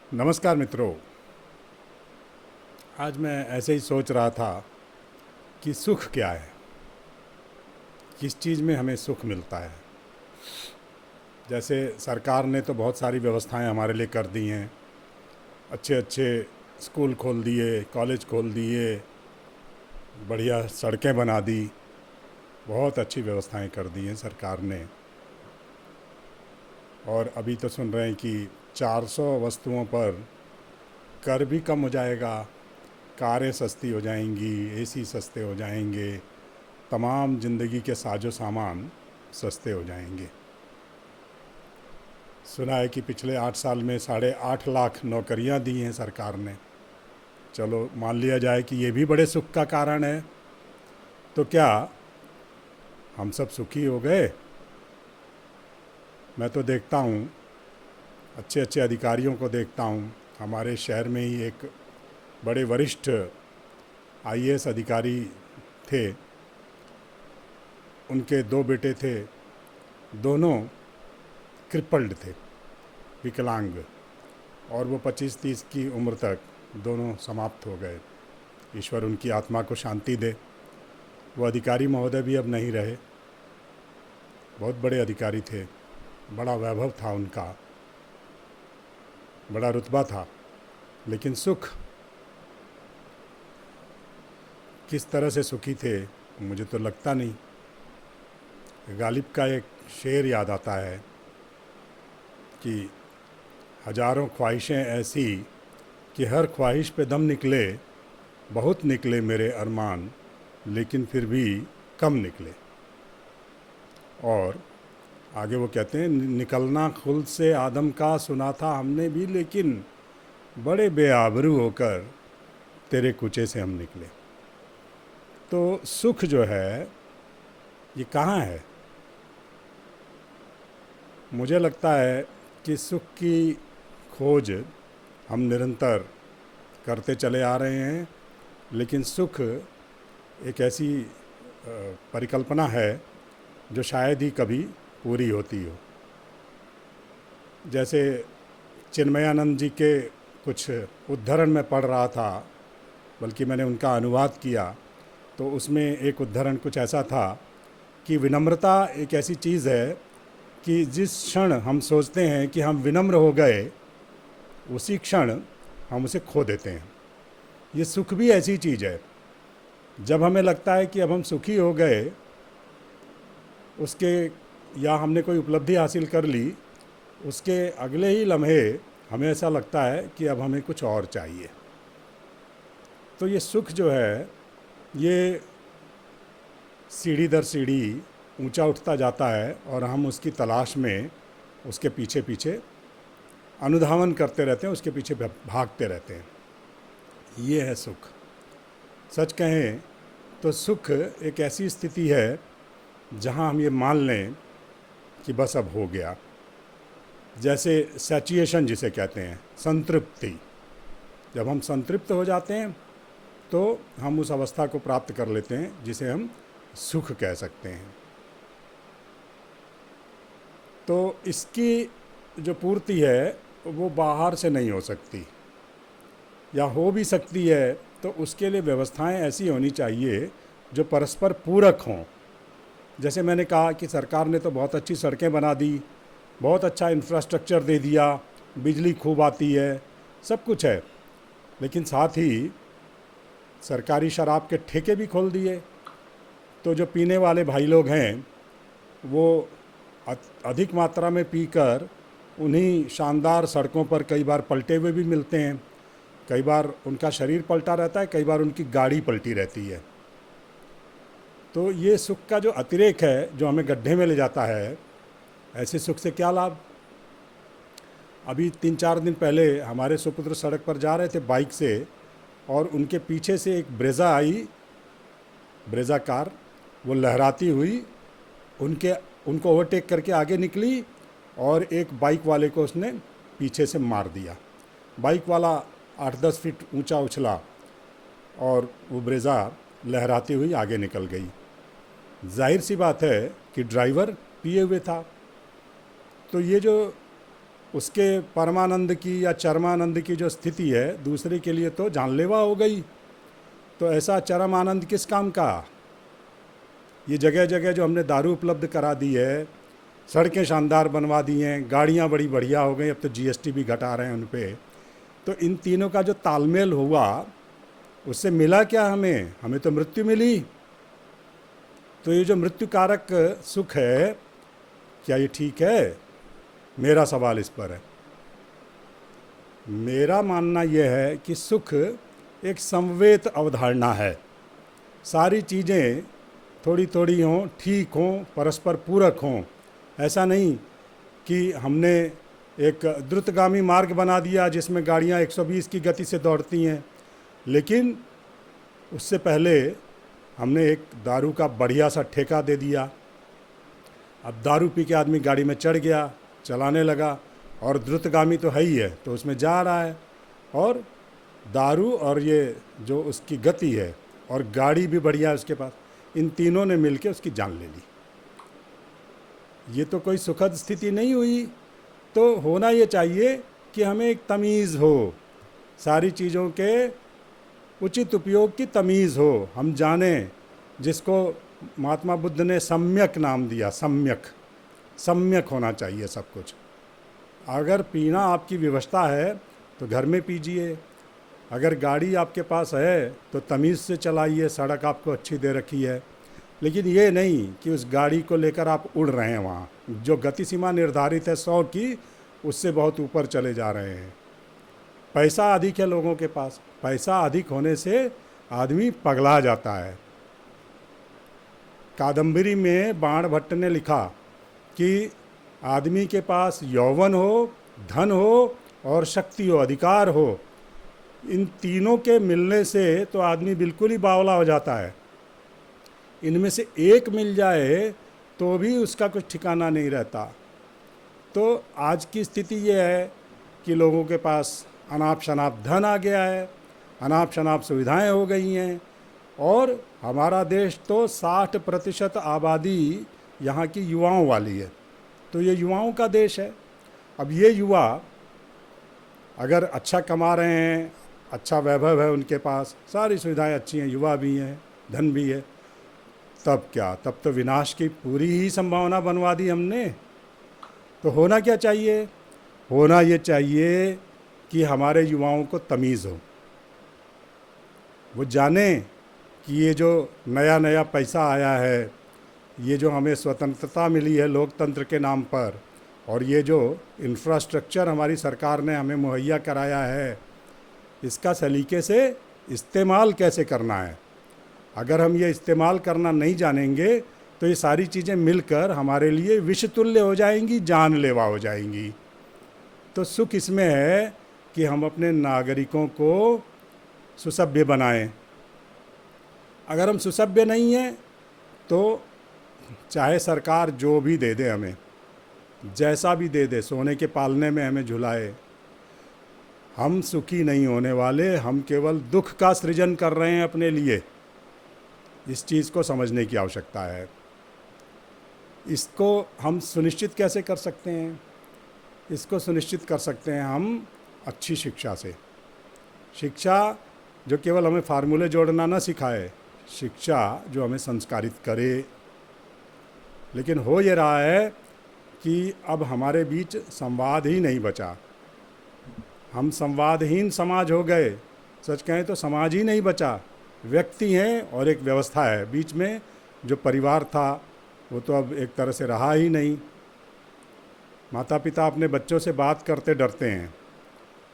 नमस्कार मित्रों। आज मैं ऐसे ही सोच रहा था कि सुख क्या है, किस चीज़ में हमें सुख मिलता है। जैसे सरकार ने तो बहुत सारी व्यवस्थाएं हमारे लिए कर दी हैं, अच्छे अच्छे स्कूल खोल दिए, कॉलेज खोल दिए, बढ़िया सड़कें बना दी, बहुत अच्छी व्यवस्थाएं कर दी हैं सरकार ने। और अभी तो सुन रहे हैं कि 400 वस्तुओं पर कर भी कम हो जाएगा, कारें सस्ती हो जाएंगी, एसी सस्ते हो जाएंगे, तमाम ज़िंदगी के साजो सामान सस्ते हो जाएंगे। सुना है कि पिछले 8 साल में 8.5 लाख नौकरियां दी हैं सरकार ने। चलो मान लिया जाए कि ये भी बड़े सुख का कारण है, तो क्या हम सब सुखी हो गए? मैं तो देखता हूँ, अच्छे अच्छे अधिकारियों को देखता हूँ। हमारे शहर में ही एक बड़े वरिष्ठ आईएएस अधिकारी थे, उनके 2 बेटे थे, दोनों क्रिपल्ड थे, विकलांग, और वो 25-30 की उम्र तक दोनों समाप्त हो गए। ईश्वर उनकी आत्मा को शांति दे। वो अधिकारी महोदय भी अब नहीं रहे। बहुत बड़े अधिकारी थे, बड़ा वैभव था उनका, बड़ा रुतबा था, लेकिन सुख, किस तरह से सुखी थे मुझे तो लगता नहीं। गालिब का एक शेर याद आता है कि हजारों ख्वाहिशें ऐसी कि हर ख्वाहिश पे दम निकले, बहुत निकले मेरे अरमान, लेकिन फिर भी कम निकले। और आगे वो कहते हैं, निकलना खुल्द से आदम का सुना था हमने भी, लेकिन बड़े बेआबरू होकर तेरे कूचे से हम निकले। तो सुख जो है ये कहाँ है? मुझे लगता है कि सुख की खोज हम निरंतर करते चले आ रहे हैं, लेकिन सुख एक ऐसी परिकल्पना है जो शायद ही कभी पूरी होती हो। जैसे चिन्मयानंद जी के कुछ उद्धरण में पढ़ रहा था, बल्कि मैंने उनका अनुवाद किया, तो उसमें एक उद्धरण कुछ ऐसा था कि विनम्रता एक ऐसी चीज़ है कि जिस क्षण हम सोचते हैं कि हम विनम्र हो गए, उसी क्षण हम उसे खो देते हैं। ये सुख भी ऐसी चीज़ है, जब हमें लगता है कि अब हम सुखी हो गए, उसके या हमने कोई उपलब्धि हासिल कर ली, उसके अगले ही लम्हे हमें ऐसा लगता है कि अब हमें कुछ और चाहिए। तो ये सुख जो है ये सीढ़ी दर सीढ़ी ऊंचा उठता जाता है और हम उसकी तलाश में उसके पीछे पीछे अनुधावन करते रहते हैं, उसके पीछे भागते रहते हैं। ये है सुख। सच कहें तो सुख एक ऐसी स्थिति है जहां हम ये मान लें कि बस अब हो गया। जैसे सैचुएशन जिसे कहते हैं, संतृप्ति। जब हम संतृप्त हो जाते हैं तो हम उस अवस्था को प्राप्त कर लेते हैं जिसे हम सुख कह सकते हैं। तो इसकी जो पूर्ति है वो बाहर से नहीं हो सकती, या हो भी सकती है तो उसके लिए व्यवस्थाएं ऐसी होनी चाहिए जो परस्पर पूरक हों। जैसे मैंने कहा कि सरकार ने तो बहुत अच्छी सड़कें बना दी, बहुत अच्छा इंफ्रास्ट्रक्चर दे दिया, बिजली खूब आती है, सब कुछ है, लेकिन साथ ही सरकारी शराब के ठेके भी खोल दिए। तो जो पीने वाले भाई लोग हैं वो अधिक मात्रा में पीकर उन्हीं शानदार सड़कों पर कई बार पलटे हुए भी मिलते हैं। कई बार उनका शरीर पलटा रहता है, कई बार उनकी गाड़ी पलटी रहती है। तो ये सुख का जो अतिरेक है, जो हमें गड्ढे में ले जाता है, ऐसे सुख से क्या लाभ? अभी 3-4 दिन पहले हमारे सुपुत्र सड़क पर जा रहे थे बाइक से, और उनके पीछे से एक ब्रेज़ा आई, ब्रेज़ा कार, वो लहराती हुई उनको ओवरटेक करके आगे निकली और एक बाइक वाले को उसने पीछे से मार दिया। बाइक वाला 8-10 फीट ऊंचा उछला और वो ब्रेज़ा लहराती हुई आगे निकल गई। जाहिर सी बात है कि ड्राइवर पिए हुए था। तो ये जो उसके परमानंद की या चरमानंद की जो स्थिति है दूसरे के लिए तो जानलेवा हो गई। तो ऐसा चरम आनंद किस काम का? ये जगह जगह जो हमने दारू उपलब्ध करा दी है, सड़कें शानदार बनवा दी हैं, गाड़ियाँ बड़ी बढ़िया हो गई, अब तो जीएसटी भी घटा रहे हैं उन पे। तो इन तीनों का जो तालमेल हुआ उससे मिला क्या हमें? हमें तो मृत्यु मिली। तो ये जो मृत्यु कारक सुख है, क्या ये ठीक है? मेरा सवाल इस पर है। मेरा मानना यह है कि सुख एक समवेत अवधारणा है। सारी चीज़ें थोड़ी थोड़ी हों, ठीक हों, परस्पर पूरक हों। ऐसा नहीं कि हमने एक द्रुतगामी मार्ग बना दिया जिसमें गाड़ियाँ 120 की गति से दौड़ती हैं, लेकिन उससे पहले हमने एक दारू का बढ़िया सा ठेका दे दिया। अब दारू पी के आदमी गाड़ी में चढ़ गया, चलाने लगा, और द्रुतगामी तो है ही है, तो उसमें जा रहा है, और दारू और ये जो उसकी गति है और गाड़ी भी बढ़िया है उसके पास, इन तीनों ने मिलके उसकी जान ले ली। ये तो कोई सुखद स्थिति नहीं हुई। तो होना ये चाहिए कि हमें एक तमीज़ हो, सारी चीज़ों के उचित उपयोग की तमीज़ हो, हम जानें, जिसको महात्मा बुद्ध ने सम्यक नाम दिया। सम्यक होना चाहिए सब कुछ। अगर पीना आपकी व्यवस्था है तो घर में पीजिए, अगर गाड़ी आपके पास है तो तमीज़ से चलाइए, सड़क आपको अच्छी दे रखी है। लेकिन ये नहीं कि उस गाड़ी को लेकर आप उड़ रहे हैं, वहाँ जो गति सीमा निर्धारित है 100 की, उससे बहुत ऊपर चले जा रहे हैं। पैसा अधिक है लोगों के पास, पैसा अधिक होने से आदमी पगला जाता है। कादम्बरी में बाण भट्ट ने लिखा कि आदमी के पास यौवन हो, धन हो और शक्ति हो, अधिकार हो, इन तीनों के मिलने से तो आदमी बिल्कुल ही बावला हो जाता है। इनमें से एक मिल जाए तो भी उसका कुछ ठिकाना नहीं रहता। तो आज की स्थिति ये है कि लोगों के पास अनाप शनाप धन आ गया है, अनाप शनाप सुविधाएं हो गई हैं, और हमारा देश तो 60% आबादी यहाँ की युवाओं वाली है। तो ये युवाओं का देश है। अब ये युवा अगर अच्छा कमा रहे हैं, अच्छा वैभव है उनके पास, सारी सुविधाएं अच्छी हैं, युवा भी हैं, धन भी है, तब क्या? तब तो विनाश की पूरी ही संभावना बनवा दी हमने। तो होना क्या चाहिए? होना ये चाहिए कि हमारे युवाओं को तमीज़ हो, वो जाने कि ये जो नया नया पैसा आया है, ये जो हमें स्वतंत्रता मिली है लोकतंत्र के नाम पर, और ये जो इंफ्रास्ट्रक्चर हमारी सरकार ने हमें मुहैया कराया है, इसका सलीके से इस्तेमाल कैसे करना है। अगर हम ये इस्तेमाल करना नहीं जानेंगे तो ये सारी चीज़ें मिलकर हमारे लिए विषतुल्य हो जाएंगी, जानलेवा हो जाएंगी। तो सुख इसमें है कि हम अपने नागरिकों को सुसभ्य बनाएं। अगर हम सुसभ्य नहीं हैं तो चाहे सरकार जो भी दे दे, हमें जैसा भी दे दे, सोने के पालने में हमें झुलाए, हम सुखी नहीं होने वाले। हम केवल दुख का सृजन कर रहे हैं अपने लिए। इस चीज़ को समझने की आवश्यकता है। इसको हम सुनिश्चित कैसे कर सकते हैं? इसको सुनिश्चित कर सकते हैं हम अच्छी शिक्षा से। शिक्षा जो केवल हमें फार्मूले जोड़ना ना सिखाए, शिक्षा जो हमें संस्कारित करे। लेकिन हो ये रहा है कि अब हमारे बीच संवाद ही नहीं बचा। हम संवादहीन समाज हो गए। सच कहें तो समाज ही नहीं बचा। व्यक्ति हैं और एक व्यवस्था है। बीच में जो परिवार था वो तो अब एक तरह से रहा ही नहीं। माता पिता अपने बच्चों से बात करते डरते हैं,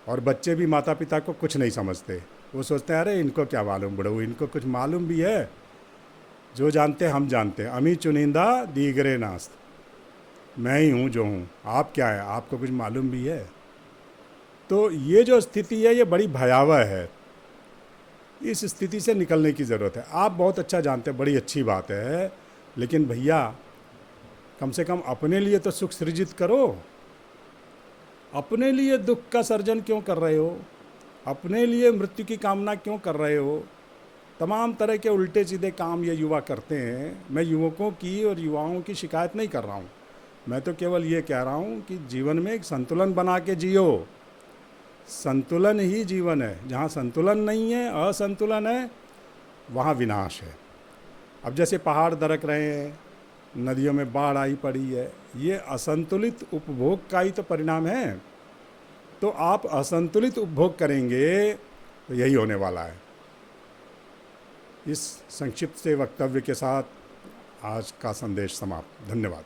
और बच्चे भी माता पिता को कुछ नहीं समझते। वो सोचते हैं अरे इनको क्या मालूम, बड़ो इनको कुछ मालूम भी है, जो जानते हम जानते हैं, अमी चुनिंदा दीगरे नास्त, मैं ही हूँ जो हूँ, आप क्या है, आपको कुछ मालूम भी है। तो ये जो स्थिति है ये बड़ी भयावह है। इस स्थिति से निकलने की ज़रूरत है। आप बहुत अच्छा जानते हैं, बड़ी अच्छी बात है, लेकिन भैया कम से कम अपने लिए तो सुख सृजित करो। अपने लिए दुख का सर्जन क्यों कर रहे हो? अपने लिए मृत्यु की कामना क्यों कर रहे हो? तमाम तरह के उल्टे सीधे काम ये युवा करते हैं। मैं युवकों की और युवाओं की शिकायत नहीं कर रहा हूँ, मैं तो केवल ये कह रहा हूँ कि जीवन में एक संतुलन बना के जियो। संतुलन ही जीवन है। जहाँ संतुलन नहीं है, असंतुलन है, वहाँ विनाश है। अब जैसे पहाड़ दरक रहे हैं, नदियों में बाढ़ आई पड़ी है, ये असंतुलित उपभोग का ही तो परिणाम है। तो आप असंतुलित उपभोग करेंगे तो यही होने वाला है। इस संक्षिप्त से वक्तव्य के साथ आज का संदेश समाप्त। धन्यवाद।